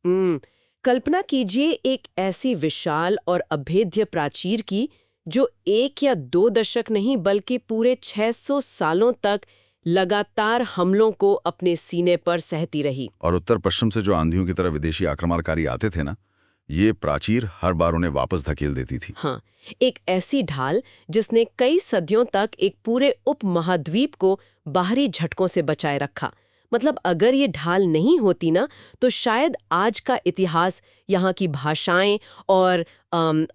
हम्म। कल्पना कीजिए एक ऐसी विशाल और अभेद्य प्राचीर की जो एक या दो दशक नहीं बल्कि पूरे 600 सालों तक लगातार हमलों को अपने सीने पर सहती रही। और उत्तर पश्चिम से जो आंधियों की तरह विदेशी आक्रमणकारी आते थे ना, ये प्राचीर हर बार उन्हें वापस धकेल देती थी। हाँ, एक ऐसी ढाल जिसने कई सदियों तक एक पूरे उपमहाद्वीप को बाहरी झटकों से बचाए रखा। मतलब अगर ये ढाल नहीं होती ना, तो शायद आज का इतिहास, यहाँ की भाषाएं और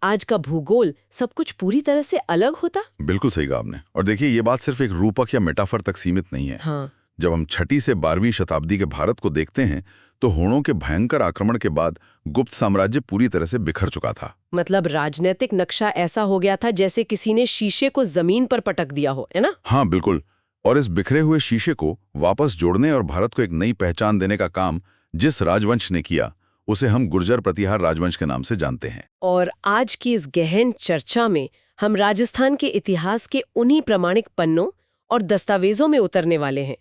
आज का भूगोल सब कुछ पूरी तरह से अलग होता। बिल्कुल सही कहा आपने। और देखिए, ये बात सिर्फ एक रूपक या मेटाफर तक सीमित नहीं है। हाँ। जब हम छठी से 12वीं शताब्दी के भारत को देखते हैं, तो हुणों के भयंकर आक्रमण के बाद गुप्त साम्राज्य पूरी तरह से बिखर चुका था। मतलब राजनीतिक नक्शा ऐसा हो गया था जैसे किसी ने शीशे को जमीन पर पटक दिया हो, है ना? हाँ, बिल्कुल। और इस बिखरे हुए शीशे को वापस जोड़ने और भारत को एक नई पहचान देने का काम जिस राजवंश ने किया, उसे हम गुर्जर प्रतिहार राजवंश के नाम से जानते हैं। और आज की इस गहन चर्चा में हम राजस्थान के इतिहास के उन्हीं प्रमाणिक पन्नों और दस्तावेजों में उतरने वाले हैं।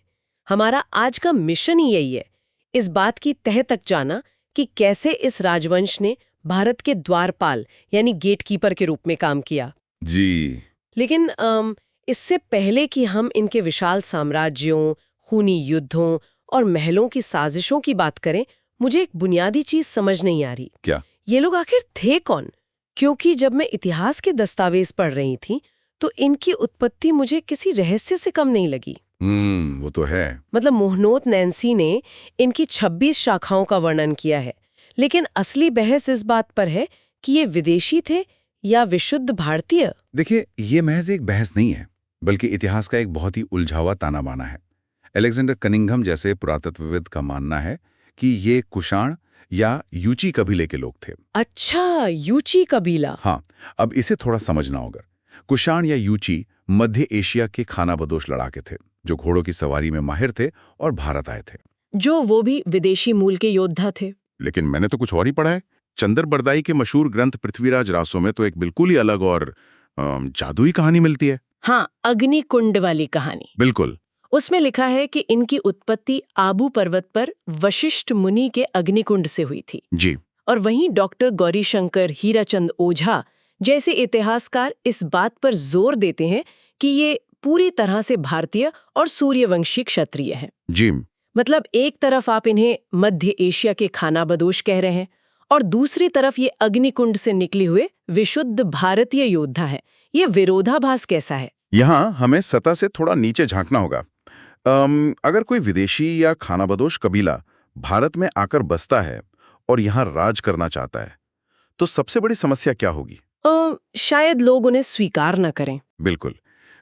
हमारा आज का मिशन ही यही है, इस बात की तह तक जाना कि कैसे इस राजवंश ने भारत के द्वारपाल यानी गेटकीपर के रूप में काम किया। जी। लेकिन इससे पहले कि हम इनके विशाल साम्राज्यों, खूनी युद्धों और महलों की साजिशों की बात करें, मुझे एक बुनियादी चीज समझ नहीं आ रही। क्या? ये लोग आखिर थे कौन? क्योंकि जब मैं इतिहास के दस्तावेज पढ़ रही थी, तो इनकी उत्पत्ति मुझे किसी रहस्य से कम नहीं लगी। वो तो है। मतलब मोहनोत नैन्सी ने इनकी 26 शाखाओं का वर्णन किया है, लेकिन असली बहस इस बात पर है कि ये विदेशी थे या विशुद्ध भारतीय। देखिए, ये महज एक बहस नहीं है, बल्कि इतिहास का एक बहुत ही उलझा हुआ ताना बाना है। अलेक्जेंडर कनिंघम जैसे पुरातत्वविद का मानना है कि ये कुषाण या यूची कबीले के लोग थे। अच्छा, यूची कबीला। हाँ, अब इसे थोड़ा समझना होगा। कुषाण या यूची मध्य एशिया के खानाबदोश लड़ाके थे, जो घोड़ों की सवारी में माहिर थे और भारत आए थे। जो वो भी विदेशी मूल के योद्धा थे। लेकिन मैंने तो कुछ और ही पढ़ा है। चंदर बरदाई के मशहूर ग्रंथ पृथ्वीराज रासो में तो एक बिल्कुल ही अलग और जादुई कहानी मिलती है। हाँ, अग्निकुंड वाली कहानी। बिल्कुल। उसमें लिखा है कि इनकी उत्पत्ति आबू पर्वत पर वशिष्ठ मुनि के अग्निकुंड से हुई थी। जी। और वहीं डॉक्टर गौरीशंकर हीराचंद ओझा जैसे इतिहासकार इस बात पर जोर देते हैं कि ये पूरी तरह से भारतीय और सूर्यवंशी क्षत्रिय हैं। जी। मतलब एक तरफ आप इन्हें मध्य एशिया के खानाबदोश कह रहे हैं और दूसरी तरफ ये अग्निकुंड से निकले हुए विशुद्ध भारतीय योद्धा है। ये विरोधाभास कैसा है? यहाँ हमें सतह से थोड़ा नीचे झांकना होगा। अगर कोई विदेशी या खानाबदोश कबीला भारत में आकर बसता है और यहाँ राज करना चाहता है, तो सबसे बड़ी समस्या क्या होगी? शायद लोग उन्हें स्वीकार न करें। बिल्कुल।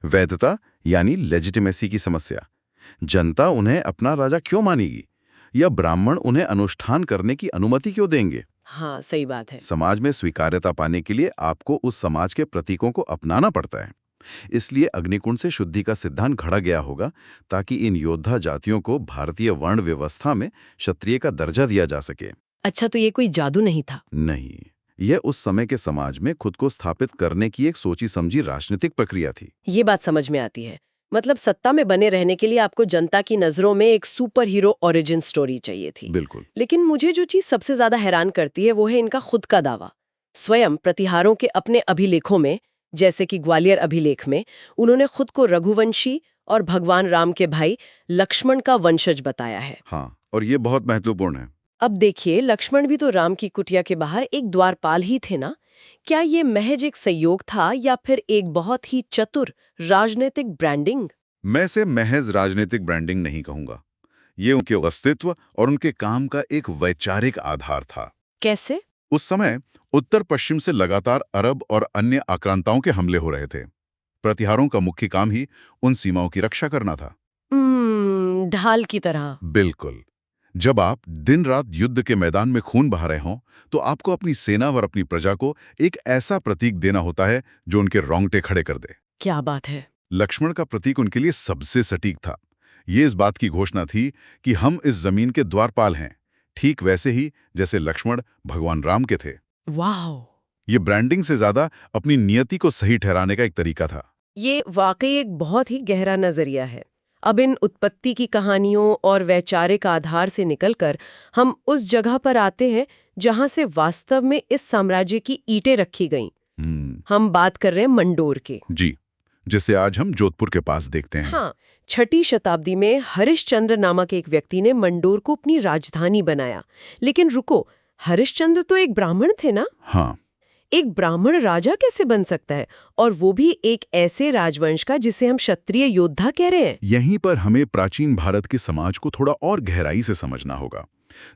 वैधता यानी लेजिटिमेसी की समस्या। जनता उन्हें अपना राजा क्यों मानेगी? या ब्राह्मण उन्हें अनुष्ठान करने की अनुमति क्यों देंगे? हाँ, सही बात है। समाज में स्वीकार्यता पाने के लिए आपको उस समाज के प्रतीकों को अपनाना पड़ता है। इसलिए अग्निकुंड से शुद्धि का सिद्धांत घड़ा गया होगा, ताकि इन योद्धा जातियों को भारतीय वर्ण व्यवस्था में क्षत्रिय का दर्जा दिया जा सके। अच्छा, तो ये कोई जादू नहीं था? नहीं, यह उस समय के समाज में खुद को स्थापित करने की एक सोची समझी राजनीतिक प्रक्रिया थी। ये बात समझ में आती है। मतलब सत्ता में बने रहने के लिए आपको जनता की नजरों में एक सुपर हीरो ओरिजिन स्टोरी चाहिए थी। बिल्कुल। लेकिन मुझे जो चीज सबसे ज्यादा हैरान करती है वो है इनका खुद का दावा। स्वयं प्रतिहारों के अपने अभिलेखों में, जैसे कि ग्वालियर अभिलेख में, उन्होंने खुद को रघुवंशी और भगवान राम के भाई लक्ष्मण का वंशज बताया है। हाँ, और ये बहुत महत्वपूर्ण है। अब देखिए, लक्ष्मण भी तो राम की कुटिया के बाहर एक द्वारपाल ही थे ना? क्या ये महज एक संयोग था या फिर एक बहुत ही चतुर राजनीतिक ब्रांडिंग? मैं इसे महज राजनीतिक ब्रांडिंग नहीं कहूंगा। ये उनके अस्तित्व और उनके काम का एक वैचारिक आधार था। कैसे? उस समय उत्तर पश्चिम से लगातार अरब और अन्य आक्रांताओं के हमले हो रहे थे। प्रतिहारों का मुख्य काम ही उन सीमाओं की रक्षा करना था। ढाल की तरह। बिल्कुल। जब आप दिन रात युद्ध के मैदान में खून बहा रहे हों, तो आपको अपनी सेना और अपनी प्रजा को एक ऐसा प्रतीक देना होता है जो उनके रोंगटे खड़े कर दे। क्या बात है! लक्ष्मण का प्रतीक उनके लिए सबसे सटीक था। ये इस बात की घोषणा थी कि हम इस जमीन के द्वारपाल हैं, ठीक वैसे ही जैसे लक्ष्मण भगवान राम के थे। वाह! ये ब्रांडिंग से ज्यादा अपनी नियति को सही ठहराने का एक तरीका था। ये वाकई एक बहुत ही गहरा नजरिया है। अब इन उत्पत्ति की कहानियों और वैचारिक आधार से निकलकर हम उस जगह पर आते हैं जहां से वास्तव में इस साम्राज्य की ईंटें रखी गईं। हम्म, हम बात कर रहे हैं मंडोर की। जी, जिसे आज हम जोधपुर के पास देखते हैं। हाँ, 6ठी शताब्दी में हरिश्चंद्र नामक एक व्यक्ति ने मंडोर को अपनी राजधानी बनाया। लेकिन रुको, हरिश्चंद्र तो एक ब्राह्मण थे ना? हाँ, एक ब्राह्मण राजा कैसे बन सकता है, और वो भी एक ऐसे राजवंश का जिसे हम क्षत्रिय योद्धा कह रहे हैं? यहीं पर हमें प्राचीन भारत के समाज को थोड़ा और गहराई से समझना होगा।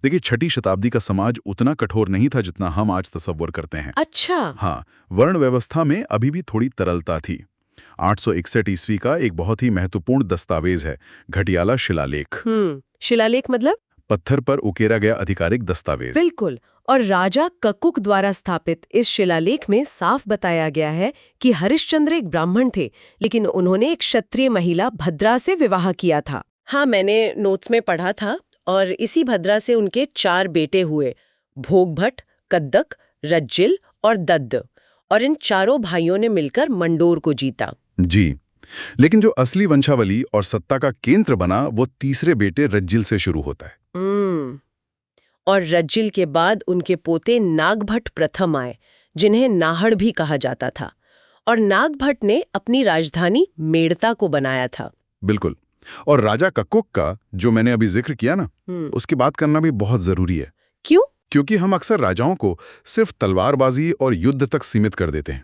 देखिए, 6ठी शताब्दी का समाज उतना कठोर नहीं था जितना हम आज तसव्वुर करते हैं। अच्छा। हाँ, वर्ण व्यवस्था में अभी भी थोड़ी तरलता थी। 861 ईस्वी का एक बहुत ही महत्वपूर्ण दस्तावेज है, घटियाला शिलालेख। शिलालेख मतलब? पत्थर पर उकेरा गया आधिकारिक दस्तावेज। बिल्कुल। और राजा ककुक द्वारा स्थापित इस शिलालेख में साफ बताया गया है कि हरिश्चंद्र एक ब्राह्मण थे, लेकिन उन्होंने एक क्षत्रिय महिला भद्रा से विवाह किया था। हाँ, मैंने नोट्स में पढ़ा था। और इसी भद्रा से उनके 4 बेटे हुए, भोगभट, कद्दक, रज्जिल और दद्द। और इन चारों भाइयों ने मिलकर मंडोर को जीता। जी, लेकिन जो असली वंशावली और सत्ता का केंद्र बना वो तीसरे बेटे रज्जिल से शुरू होता है। और रज्जिल के बाद उनके पोते नागभट्ट प्रथम आए, जिन्हें नाहड़ भी कहा जाता था। और नागभट्ट ने अपनी राजधानी मेड़ता को बनाया था। बिल्कुल। और राजा कक्कुक का जो मैंने अभी जिक्र किया ना, उसकी बात करना भी बहुत जरूरी है। क्यों? क्योंकि हम अक्सर राजाओं को सिर्फ तलवारबाजी और युद्ध तक सीमित कर देते हैं,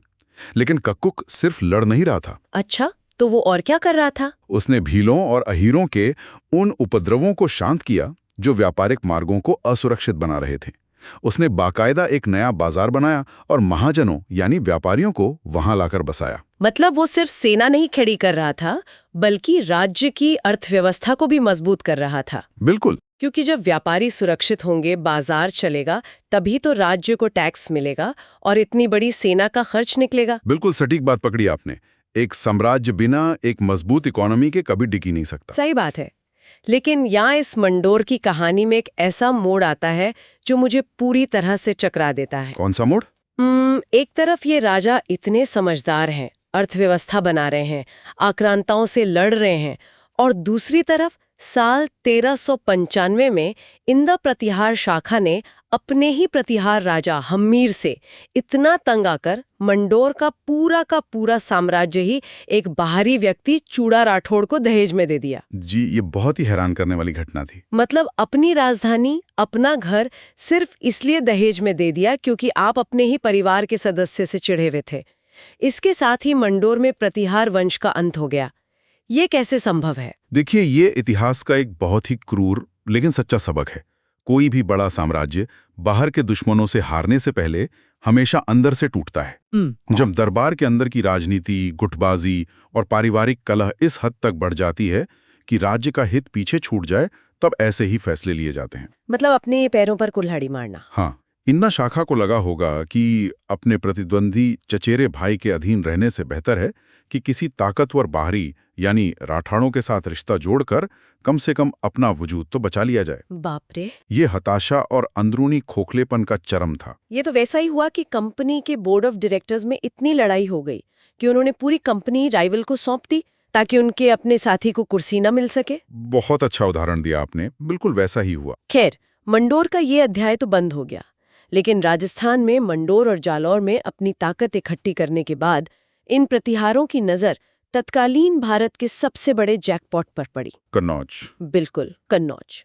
लेकिन कक्कुक सिर्फ लड़ नहीं रहा था। अच्छा, तो वो और क्या कर रहा था? उसने भीलों और अहीरों के उन उपद्रवों को शांत किया जो व्यापारिक मार्गों को असुरक्षित बना रहे थे। उसने बाकायदा एक नया बाजार बनाया और महाजनों यानी व्यापारियों को वहां लाकर बसाया। मतलब वो सिर्फ सेना नहीं खड़ी कर रहा था, बल्कि राज्य की अर्थव्यवस्था को भी मजबूत कर रहा था। बिल्कुल। क्योंकि जब व्यापारी सुरक्षित होंगे, बाजार चलेगा, तभी तो राज्य को टैक्स मिलेगा और इतनी बड़ी सेना का खर्च निकलेगा। बिल्कुल सटीक बात पकड़ी आपने। एक साम्राज्य बिना एक मजबूत इकोनॉमी के कभी टिकी नहीं सकता। सही बात है। लेकिन यहाँ इस मंडोर की कहानी में एक ऐसा मोड़ आता है जो मुझे पूरी तरह से चकरा देता है। कौन सा मोड़? एक तरफ ये राजा इतने समझदार हैं, अर्थव्यवस्था बना रहे हैं, आक्रांताओं से लड़ रहे हैं, और दूसरी तरफ साल 1395 में इंदा प्रतिहार शाखा ने अपने ही प्रतिहार राजा हम्मीर से इतना तंग आकर मंडोर का पूरा साम्राज्य ही एक बाहरी व्यक्ति चूड़ा राठौड़ को दहेज में दे दिया। जी, ये बहुत ही हैरान करने वाली घटना थी। मतलब अपनी राजधानी, अपना घर सिर्फ इसलिए दहेज में दे दिया क्योंकि आप अपने ही परिवार के सदस्य से चिढ़े हुए थे। इसके साथ ही मंडोर में प्रतिहार वंश का अंत हो गया। ये कैसे संभव है? देखिए, ये इतिहास का एक बहुत ही क्रूर लेकिन सच्चा सबक है। कोई भी बड़ा साम्राज्य बाहर के दुश्मनों से हारने से पहले हमेशा अंदर से टूटता है। जब दरबार के अंदर की राजनीति, गुटबाजी और पारिवारिक कलह इस हद तक बढ़ जाती है कि राज्य का हित पीछे छूट जाए, तब ऐसे ही फैसले लिए जाते हैं। मतलब अपने पैरों पर कुल्हाड़ी मारना। हाँ, इन्ना शाखा को लगा होगा कि अपने प्रतिद्वंदी चचेरे भाई के अधीन रहने से बेहतर है कि किसी ताकतवर बाहरी यानी राठाड़ों के साथ रिश्ता जोड़कर कम से कम अपना वजूद तो बचा लिया जाए। बाप रे! ये हताशा और अंदरूनी खोखलेपन का चरम था। ये तो वैसा ही हुआ कि कंपनी के बोर्ड ऑफ डायरेक्टर्स में इतनी लड़ाई हो गई कि उन्होंने पूरी कंपनी राइवल को सौंप दी ताकि उनके अपने साथी को कुर्सी न मिल सके। बहुत अच्छा उदाहरण दिया आपने, बिल्कुल वैसा ही हुआ। खैर, मंडोर का ये अध्याय तो बंद हो गया, लेकिन राजस्थान में मंडोर और जालौर में अपनी ताकत इकट्ठी करने के बाद इन प्रतिहारों की नजर तत्कालीन भारत के सबसे बड़े जैकपॉट पर पड़ी। कन्नौज। बिल्कुल, कन्नौज।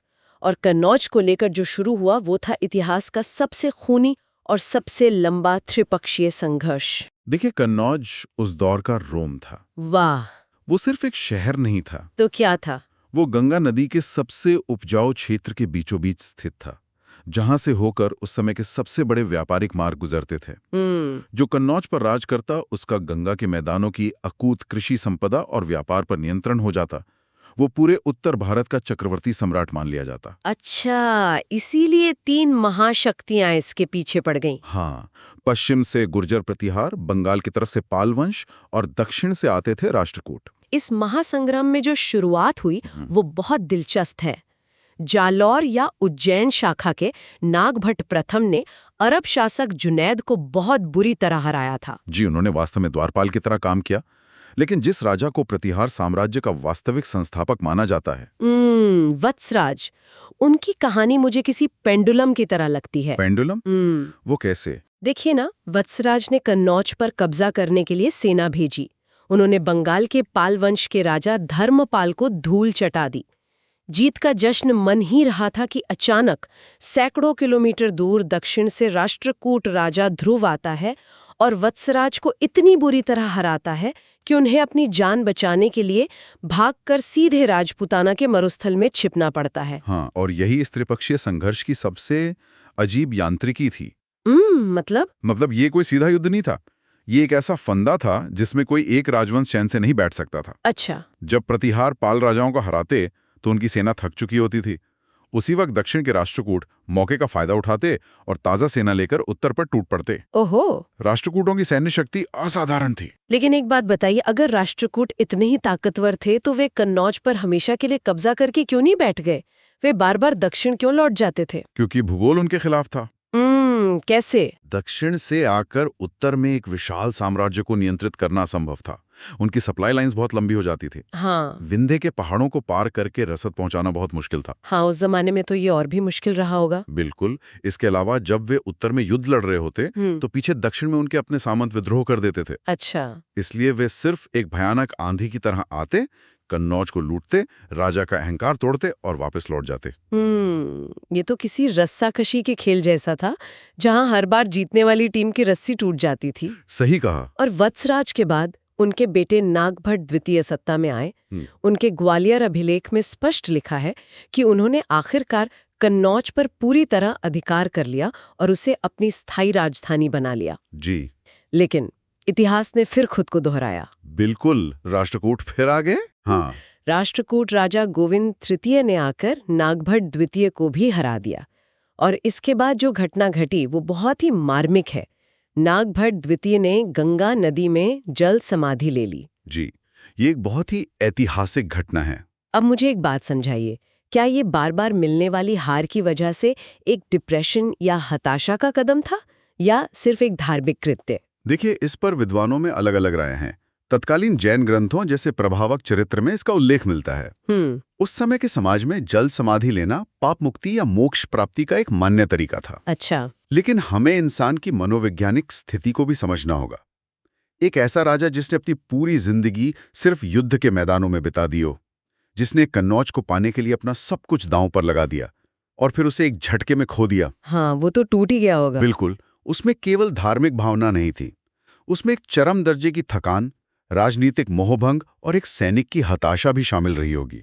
और कन्नौज को लेकर जो शुरू हुआ वो था इतिहास का सबसे खूनी और सबसे लंबा त्रिपक्षीय संघर्ष। देखिए, कन्नौज उस दौर का रोम था। वाह! वो सिर्फ एक शहर नहीं था, तो क्या था? वो गंगा नदी के सबसे उपजाऊ क्षेत्र के बीचों बीच स्थित था, जहां से होकर उस समय के सबसे बड़े व्यापारिक मार्ग गुजरते थे। जो कन्नौज पर राज करता, उसका गंगा के मैदानों की अकूत कृषि संपदा और व्यापार पर नियंत्रण हो जाता। वो पूरे उत्तर भारत का चक्रवर्ती सम्राट मान लिया जाता। अच्छा, इसीलिए 3 महाशक्तियां इसके पीछे पड़ गईं। हाँ, पश्चिम से गुर्जर प्रतिहार, बंगाल की तरफ से पाल वंश और दक्षिण से आते थे राष्ट्रकूट। इस महासंग्राम में जो शुरुआत हुई वो बहुत दिलचस्प है। जालौर या उज्जैन शाखा के नागभट्ट प्रथम ने अरब शासक जुनैद को बहुत बुरी तरह हराया था। जी, उन्होंने वास्तव में द्वारपाल की तरह काम किया। लेकिन जिस राजा को प्रतिहार साम्राज्य का वास्तविक संस्थापक माना जाता है। वत्सराज। उनकी कहानी मुझे किसी पेंडुलम की तरह लगती है। पेंडुलम? वो कैसे? देखिए ना, वत्सराज ने कन्नौज पर कब्जा करने के लिए सेना भेजी। उन्होंने बंगाल के पाल वंश के राजा धर्मपाल को धूल चटा दी। जीत का जश्न मन ही रहा था कि अचानक सैकड़ों किलोमीटर दूर दक्षिण से राष्ट्रकूट राजा ध्रुव आता है और वत्सराज को इतनी बुरी तरह हराता है कि उन्हें अपनी जान बचाने के लिए भागकर सीधे राजपूताना के मरुस्थल में छिपना पड़ता है। हाँ, और यही इस त्रिपक्षीय संघर्ष की सबसे अजीब यांत्रिकी थी। मतलब ये कोई सीधा युद्ध नहीं था। ये एक ऐसा फंदा था जिसमें कोई एक राजवंश चैन से नहीं बैठ सकता था। अच्छा। जब प्रतिहार पाल राजाओं को हराते तो उनकी सेना थक चुकी होती थी। उसी वक्त दक्षिण के राष्ट्रकूट मौके का फायदा उठाते और ताजा सेना लेकर उत्तर पर टूट पड़ते। ओहो। राष्ट्रकूटों की सैन्य शक्ति असाधारण थी। लेकिन एक बात बताइए, अगर राष्ट्रकूट इतने ही ताकतवर थे तो वे कन्नौज पर हमेशा के लिए कब्जा करके क्यों नहीं बैठ गए? वे बार बार दक्षिण क्यों लौट जाते थे? क्योंकि भूगोल उनके खिलाफ था। कैसे? दक्षिण से आकर उत्तर में एक विशाल साम्राज्य को नियंत्रित करना असंभव था। उनकी सप्लाई लाइंस बहुत लंबी हो जाती थी। हाँ। विंध्य के पहाड़ों को पार करके रसद पहुंचाना बहुत मुश्किल था। हाँ, उस जमाने में तो ये और भी मुश्किल रहा होगा। बिल्कुल। इसके अलावा जब वे उत्तर में युद्ध लड़ रहे होते तो पीछे दक्षिण में उनके अपने सामंत विद्रोह कर देते थे। अच्छा। इसलिए वे सिर्फ एक भयानक आंधी की तरह आते, कन्नौज को लूटते, राजा का अहंकार तोड़ते और वापस लौट जाते। ये तो किसी रस्साकशी के खेल जैसा था, जहां हर बार जीतने वाली टीम की रस्सी टूट जाती थी। सही कहा। और वत्सराज के बाद उनके बेटे नागभट्ट द्वितीय सत्ता में आए। उनके ग्वालियर अभिलेख में स्पष्ट लिखा है कि उन्होंने आखिरकार कन्नौज पर पूरी तरह अधिकार कर लिया और उसे अपनी स्थायी राजधानी बना लिया। जी। लेकिन इतिहास ने फिर खुद को दोहराया। बिल्कुल, राष्ट्रकूट फिर आ गए। हाँ। राष्ट्रकूट राजा गोविंद तृतीय ने आकर नागभट्ट द्वितीय को भी हरा दिया और इसके बाद जो घटना घटी वो बहुत ही मार्मिक है। नागभट्ट द्वितीय ने गंगा नदी में जल समाधि ले ली। जी, ये एक बहुत ही ऐतिहासिक घटना है। अब मुझे एक बात समझाइए, क्या ये बार बार मिलने वाली हार की वजह से एक डिप्रेशन या हताशा का कदम था या सिर्फ एक धार्मिक कृत्य? देखिए, इस पर विद्वानों में अलग अलग राय हैं। तत्कालीन जैन ग्रंथों जैसे प्रभावक चरित्र में इसका उल्लेख मिलता है। उस समय के समाज में जल समाधि लेना पाप मुक्ति या मोक्ष प्राप्ति का एक मान्य तरीका था। अच्छा। लेकिन हमें इंसान की मनोवैज्ञानिक स्थिति को भी समझना होगा। एक ऐसा राजा जिसने अपनी पूरी जिंदगी सिर्फ युद्ध के मैदानों में बिता दी हो, जिसने कन्नौज को पाने के लिए अपना सब कुछ दांव पर लगा दिया और फिर उसे एक झटके में खो दिया। हाँ, वो तो टूट ही गया होगा। बिल्कुल। उसमें केवल धार्मिक भावना नहीं थी, उसमें एक चरम दर्जे की थकान, राजनीतिक मोहभंग और एक सैनिक की हताशा भी शामिल रही होगी।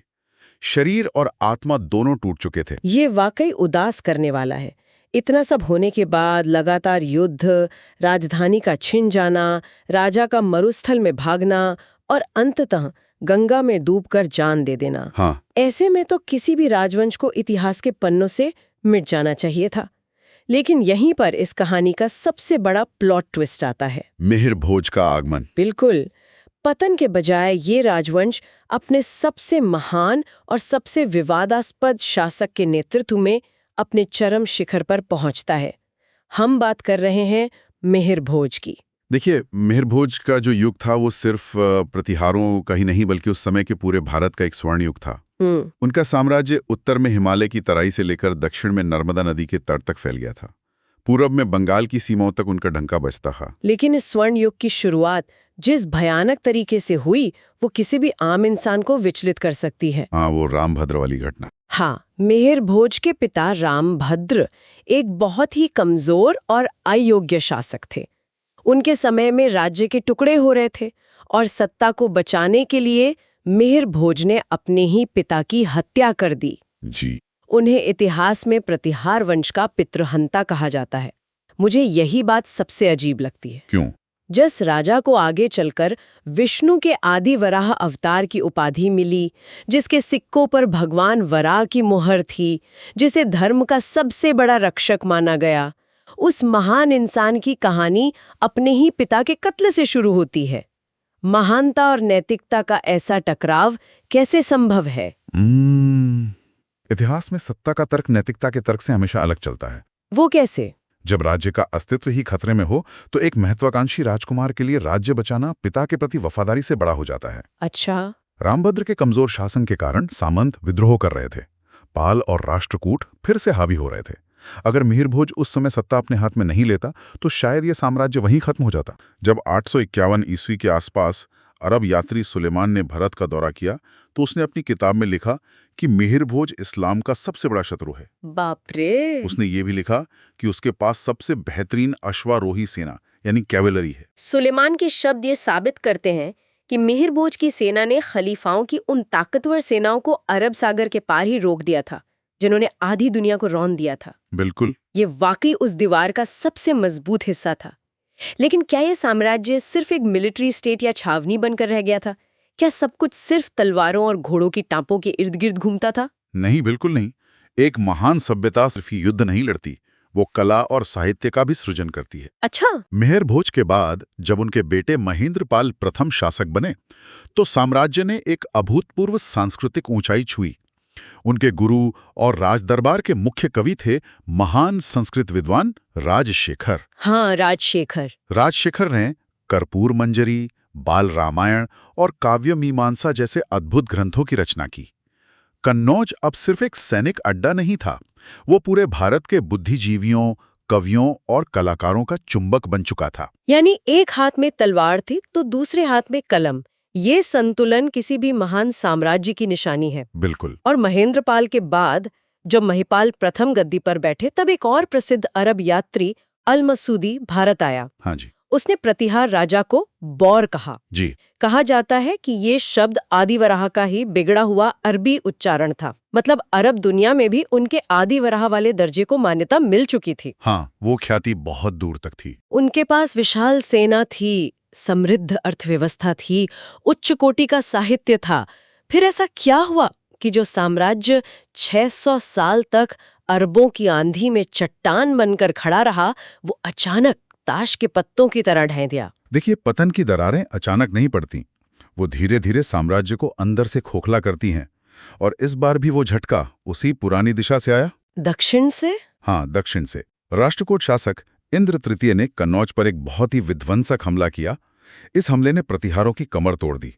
शरीर और आत्मा दोनों टूट चुके थे। ये वाकई उदास करने वाला है। इतना सब होने के बाद लगातार युद्ध, राजधानी का छिन जाना, राजा का मरुस्थल में भागना और अंततः गंगा में डूबकर जान दे देना। हाँ। ऐसे में तो किसी भी राजवंश को इतिहास के पन्नों से मिट जाना चाहिए था। लेकिन यहीं पर इस कहानी का सबसे बड़ा प्लॉट ट्विस्ट आता है। मिहिर भोज का आगमन। बिल्कुल। पतन के बजाय ये राजवंश अपने सबसे महान और सबसे विवादास्पद शासक के नेतृत्व में अपने चरम शिखर पर पहुंचता है। हम बात कर रहे हैं मिहिर भोज की। देखिए, मिहिर भोज का जो युग था वो सिर्फ प्रतिहारों का ही नहीं बल्कि उस समय के पूरे भारत का एक स्वर्ण युग था। उनका साम्राज्य उत्तर में हिमालय की तराई से लेकर दक्षिण में नर्मदा नदी के तट तक फैल गया था। पूरब में बंगाल की सीमाओं तक उनका डंका बजता था। लेकिन इस स्वर्ण युग की शुरुआत जिस भयानक तरीके से हुई वो किसी भी आम इंसान को विचलित कर सकती है। हाँ, वो रामभद्र वाली घटना। हाँ, मिहिर भोज के पिता रामभद्र एक बहुत ही कमजोर और अयोग्य शासक थे। उनके समय में राज्य के टुकड़े हो रहे थे और सत्ता को बचाने के लिए मिहिर भोज ने अपने ही पिता की हत्या कर दी। जी। उन्हें इतिहास में प्रतिहार वंश का पितृहंता कहा जाता है। मुझे यही बात सबसे अजीब लगती है। क्यों? जिस राजा को आगे चलकर विष्णु के आदि वराह अवतार की उपाधि मिली, जिसके सिक्कों पर भगवान वराह की मुहर थी, जिसे धर्म का सबसे बड़ा रक्षक माना गया, उस महान इंसान की कहानी अपने ही पिता के कत्ल से शुरू होती है। महानता और नैतिकता का ऐसा टकराव कैसे संभव है? इतिहास में सत्ता का तर्क नैतिकता के तर्क से हमेशा अलग चलता है। वो कैसे? जब राज्य का अस्तित्व ही खतरे में हो तो एक महत्वाकांक्षी राजकुमार के लिए राज्य बचाना पिता के प्रति वफादारी से बड़ा हो जाता है। अच्छा। रामभद्र के कमजोर शासन के कारण सामंत विद्रोह कर रहे थे। पाल और राष्ट्रकूट फिर से हावी हो रहे थे। अगर मिहिर भोज उस समय सत्ता अपने हाथ में नहीं लेता तो शायद यह साम्राज्य वहीं खत्म हो जाता। जब 851 ईस्वी के आसपास अरब यात्री सुलेमान ने भारत का दौरा किया तो उसने अपनी किताब में लिखा कि मिहिर भोज इस्लाम का सबसे बड़ा शत्रु है। बाप रे। उसने ये भी लिखा कि उसके पास सबसे बेहतरीन अश्वारोही सेना यानी कैवेलरी है। सुलेमान के शब्द ये साबित करते हैं कि मिहिर भोज की सेना ने खलीफाओं की उन ताकतवर सेनाओं को अरब सागर के पार ही रोक दिया था, जिन्होंने आधी दुनिया को रौंद दिया था। बिल्कुल। ये वाकई उस दीवार का सबसे मजबूत हिस्सा था। लेकिन क्या ये साम्राज्य सिर्फ एक मिलिट्री स्टेट या छावनी बनकर रह गया था? क्या सब कुछ सिर्फ तलवारों और घोड़ों की टापों के इर्द गिर्द घूमता था? नहीं, बिल्कुल नहीं। एक महान सभ्यता सिर्फ युद्ध नहीं लड़ती, वो कला और साहित्य का भी सृजन करती है। अच्छा। मिहिर भोज के बाद जब उनके बेटे महेंद्रपाल प्रथम शासक बने तो साम्राज्य ने एक अभूतपूर्व सांस्कृतिक ऊंचाई छुई। उनके गुरु और राजदरबार के मुख्य कवि थे महान संस्कृत विद्वान राजशेखर। हाँ, राजशेखर। राजशेखर ने कर्पूर मंजरी, बाल रामायण और काव्य मीमांसा जैसे अद्भुत ग्रंथों की रचना की। कन्नौज अब सिर्फ एक सैनिक अड्डा नहीं था, वो पूरे भारत के बुद्धिजीवियों, कवियों और कलाकारों का चुंबक बन चुका था। यानी एक हाथ में तलवार थी तो दूसरे हाथ में कलम। ये संतुलन किसी भी महान साम्राज्य की निशानी है। बिल्कुल। और महेंद्रपाल के बाद जब महिपाल प्रथम गद्दी पर बैठे तब एक और प्रसिद्ध अरब यात्री अल मसूदी भारत आया। हाँ जी। उसने प्रतिहार राजा को बौर कहा। जी। कहा जाता है कि ये शब्द आदिवराह का ही बिगड़ा हुआ अरबी उच्चारण था। मतलब अरब दुनिया में भी उनके आदिवराह वाले दर्जे को मान्यता मिल चुकी थी। हाँ, वो ख्याति बहुत दूर तक थी। उनके पास विशाल सेना थी, समृद्ध अर्थव्यवस्था थी, उच्च कोटि का साहित्य था। फिर ऐसा क्या हुआ कि जो साम्राज्य 600 साल तक अरबों की आंधी में चट्टान बनकर खड़ा रहा, वो अचानक ताश के पत्तों की तरह ढह गया? देखिए, पतन की दरारें अचानक नहीं पड़ती, वो धीरे धीरे साम्राज्य को अंदर से खोखला करती हैं। और इस बार भी वो झटका उसी पुरानी दिशा से आया। दक्षिण से? हाँ, दक्षिण से। राष्ट्रकूट शासक इंद्र तृतीय ने कन्नौज पर एक बहुत ही विध्वंसक हमला किया। इस हमले ने प्रतिहारों की कमर तोड़ दी।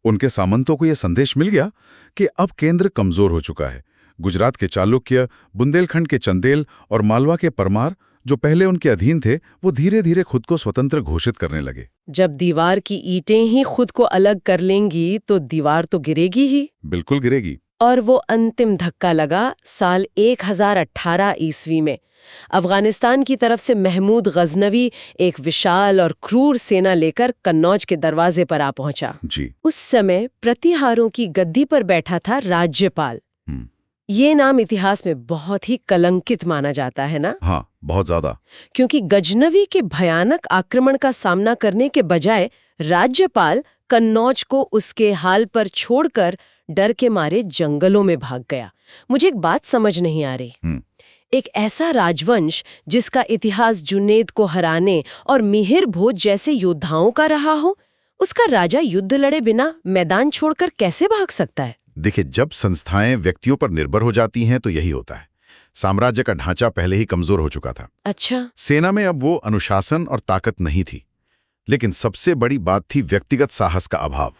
उनके सामंतों को यह संदेश मिल गया कि अब केंद्र कमजोर हो चुका है। गुजरात के चालुक्य, बुंदेलखंड के चंदेल और मालवा के परमार, जो पहले उनके अधीन थे, वो धीरे धीरे खुद को स्वतंत्र घोषित करने लगे। जब दीवार की ईंटें ही खुद को अलग कर लेंगी तो दीवार तो गिरेगी ही। बिल्कुल गिरेगी। और वो अंतिम धक्का लगा साल 1018 ईस्वी में। अफगानिस्तान की तरफ से महमूद गजनवी एक विशाल और क्रूर सेना लेकर कन्नौज के दरवाजे पर आ पहुंचा। जी। उस समय प्रतिहारों की गद्दी पर बैठा था राज्यपाल। ये नाम इतिहास में बहुत ही कलंकित माना जाता है ना? हाँ, बहुत ज्यादा। क्योंकि गजनवी के भयानक आक्रमण का सामना करने के बजाय राज्यपाल कन्नौज को उसके हाल पर छोड़कर डर के मारे जंगलों में भाग गया। मुझे एक बात समझ नहीं आ रही। एक ऐसा राजवंश जिसका इतिहास जुनैद को हराने और मिहिर भोज जैसे योद्धाओं का रहा हो, उसका राजा युद्ध लड़े बिना मैदान छोड़कर कैसे भाग सकता है? देखिए, जब संस्थाएं व्यक्तियों पर निर्भर हो जाती हैं तो यही होता है। साम्राज्य का ढांचा पहले ही कमजोर हो चुका था। अच्छा। सेना में अब वो अनुशासन और ताकत नहीं थी। लेकिन सबसे बड़ी बात थी व्यक्तिगत साहस का अभाव।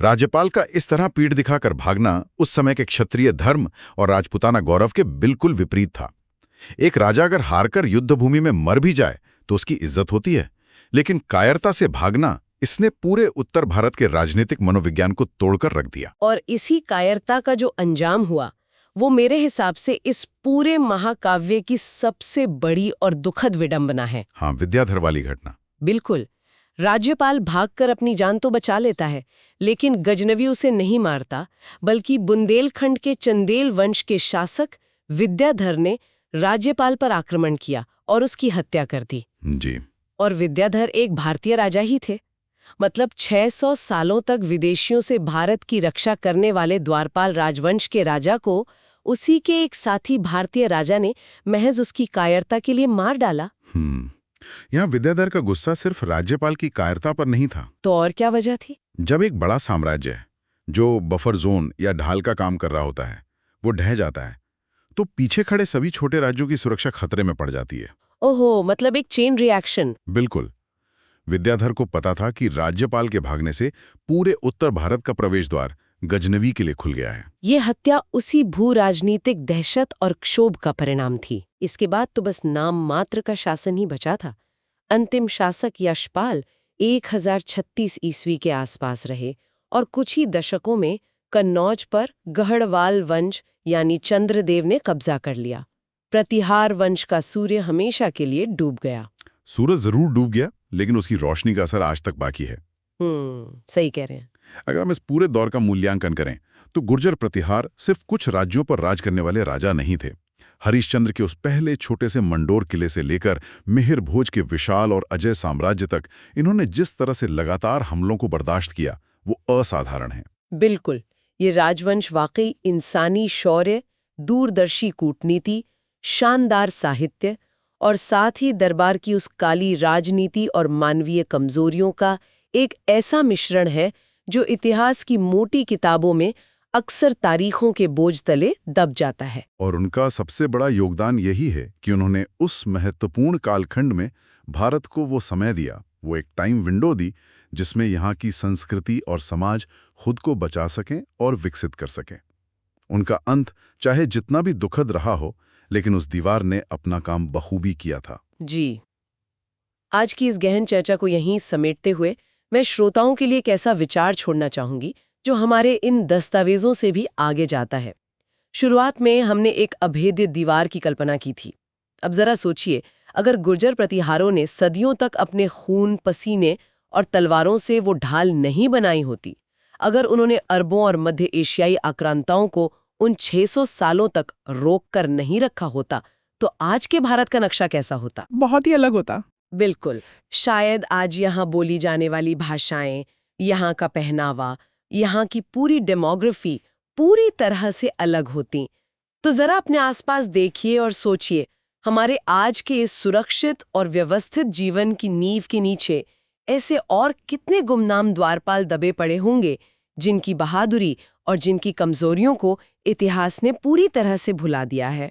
राज्यपाल का इस तरह पीठ दिखाकर भागना उस समय के क्षत्रिय धर्म और राजपूताना गौरव के बिल्कुल विपरीत था। एक राजा अगर हारकर युद्ध भूमि में मर भी जाए तो उसकी इज्जत होती है, लेकिन कायरता से भागना, इसने पूरे उत्तर भारत के राजनीतिक मनोविज्ञान को तोड़कर रख दिया। और इसी कायरता का जो अंजाम हुआ, वो मेरे हिसाब से इस पूरे महाकाव्य की सबसे बड़ी और दुखद विडंबना है। हाँ, विद्याधर वाली घटना। बिल्कुल। राज्यपाल भागकर अपनी जान तो बचा लेता है, लेकिन गजनवी उसे नहीं मारता, बल्कि बुंदेलखंड के चंदेल वंश के शासक विद्याधर ने राज्यपाल पर आक्रमण किया और उसकी हत्या कर दी। जी। और विद्याधर एक भारतीय राजा ही थे। मतलब 600 सालों तक विदेशियों से भारत की रक्षा करने वाले द्वारपाल राजवंश के राजा को उसी के एक साथी भारतीय राजा ने महज उसकी कायरता के लिए मार डाला। यहाँ विद्याधर का गुस्सा सिर्फ राज्यपाल की कायरता पर नहीं था। तो और क्या वजह थी? जब एक बड़ा साम्राज्य जो बफर जोन या ढाल का काम कर रहा होता है, वो ढह जाता है, तो पीछे खड़े सभी छोटे राज्यों की सुरक्षा खतरे में पड़ जाती है। ओहो, मतलब एक चेन रिएक्शन। बिल्कुल। विद्याधर को पता था कि राज्यपाल के भागने से पूरे उत्तर भारत का प्रवेश द्वार गजनवी के लिए खुल गया है। ये हत्या उसी भू राजनीतिक दहशत और क्षोभ का परिणाम थी। इसके बाद तो बस नाम मात्र का शासन ही बचा था। अंतिम शासक यशपाल 1036 ईस्वी के आसपास रहे और कुछ ही दशकों में कन्नौज पर गढ़वाल वंश यानी चंद्रदेव ने कब्जा कर लिया। प्रतिहार वंश का सूर्य हमेशा के लिए डूब गया। सूरज जरूर डूब गया, लेकिन उसकी रोशनी का असर आज तक बाकी है। सही कह रहे हैं। अगर हम इस पूरे दौर का मूल्यांकन करें तो गुर्जर प्रतिहार सिर्फ कुछ राज्यों पर राज करने वाले राजा नहीं थे। हरिश्चंद्र के उस पहले छोटे से मंडोर किले से लेकर मिहिर भोज के विशाल और अजय साम्राज्य तक इन्होंने जिस तरह से लगातार हमलों को बर्दाश्त किया वो असाधारण है। बिल्कुल, ये राजवंश वाकई इंसानी शौर्य, दूरदर्शी कूटनीति, शानदार साहित्य और साथ ही दरबार की उस काली राजनीति और मानवीय कमजोरियों का एक ऐसा मिश्रण है जो इतिहास की मोटी किताबों में अक्सर तारीखों के बोझ तले दब जाता है। और उनका सबसे बड़ा योगदान यही है कि उन्होंने उस महत्वपूर्ण कालखंड में भारत को वो समय दिया, वो एक टाइम विंडो दी जिसमें यहाँ की संस्कृति और समाज खुद को बचा सकें और विकसित कर सकें। उनका अंत चाहे जितना भी दुखद रहा हो, लेकिन उस दीवार ने अपना काम बखूबी किया था। जी, आज की इस गहन चर्चा को यहीं समेटते हुए मैं श्रोताओं के लिए एक ऐसा विचार छोड़ना चाहूंगी जो हमारे इन दस्तावेजों से भी आगे जाता है। शुरुआत में हमने एक अभेद्य दीवार की कल्पना की थी। अब जरा सोचिए, अगर गुर्जर प्रतिहारों ने सदियों तक अपने खून, पसीने और तलवारों से वो ढाल नहीं बनाई होती, अगर उन्होंने अरबों और मध्य एशियाई आक्रांताओं को उन 600 सालों तक रोक कर नहीं रखा होता, तो आज के भारत का नक्शा कैसा होता? बहुत ही अलग होता। बिल्कुल। शायद आज यहाँ बोली जाने वाली भाषाएं, यहाँ का पहनावा, यहाँ की पूरी डेमोग्राफी पूरी तरह से अलग होती। तो जरा अपने आसपास देखिए और सोचिए, हमारे आज के इस सुरक्षित और व्यवस्थित जीवन की नींव के नीचे ऐसे और कितने गुमनाम द्वारपाल दबे पड़े होंगे जिनकी बहादुरी और जिनकी कमजोरियों को इतिहास ने पूरी तरह से भुला दिया है।